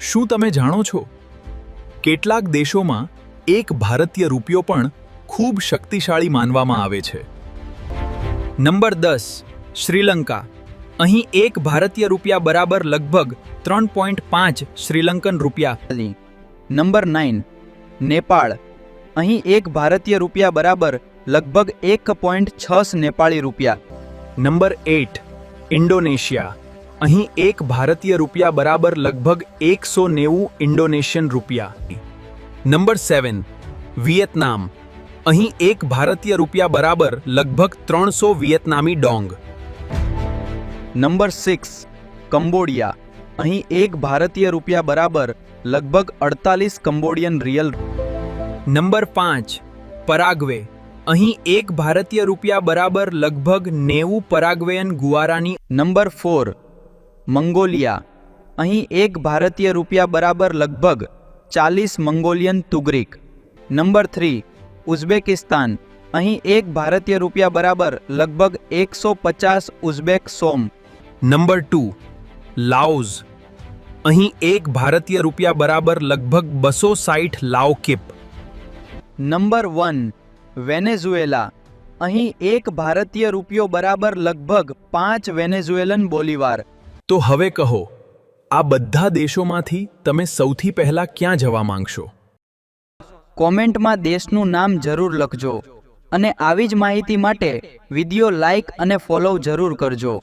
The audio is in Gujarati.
શું તમે જાણો છો કેટલાક દેશોમાં એક ભારતીય રૂપિયો પણ ખૂબ શક્તિશાળી માનવામાં આવે છે? નંબર 10 શ્રીલંકા. અહીં એક ભારતીય રૂપિયા બરાબર લગભગ 3.5 શ્રીલંકન રૂપિયા. નંબર 9 નેપાળ. અહીં એક ભારતીય રૂપિયા બરાબર લગભગ 1.6 નેપાળી રૂપિયા. Number 8 Indonesia. અહીં એક ભારતીય રૂપિયા બરાબર લગભગ 190 ઇન્ડોનેશિયન રૂપિયા. Number 7 Vietnam. અહીં એક ભારતીય રૂપિયા બરાબર લગભગ 300 વિયેતનામી ડોંગ. Number 6 Cambodia. અહીં એક ભારતીય રૂપિયા બરાબર લગભગ 48 કંબોડિયન રિયલ. નંબર 5 પરાગ્વે. અહીં એક ભારતીય રૂપિયા બરાબર લગભગ 90 પરાગ્વેયન ગુઆરાની. Number 4 Mongolia. અહીં એક ભારતીય રૂપિયા બરાબર લગભગ 40 મંગોલિયન તુગરીક. Number 3 Uzbekistan. અહીં એક ભારતીય રૂપિયા બરાબર લગભગ 150 ઉઝબેક સોમ. Number 2 Laos. અહીં એક ભારતીય રૂપિયા બરાબર લગભગ 260 લાઓકીપ. Number 1 Venezuela. અહીં એક ભારતીય રૂપિયો બરાબર લગભગ 5 વેનેઝુએલન બોલીવાર. તો હવે કહો, આ બધા દેશોમાંથી તમે સૌથી પહેલા ક્યાં જવા માંગશો? કોમેન્ટમાં દેશનું નામ જરૂર લખજો અને આવી જ માહિતી માટે વિડીયો લાઈક અને ફોલો જરૂર કરજો.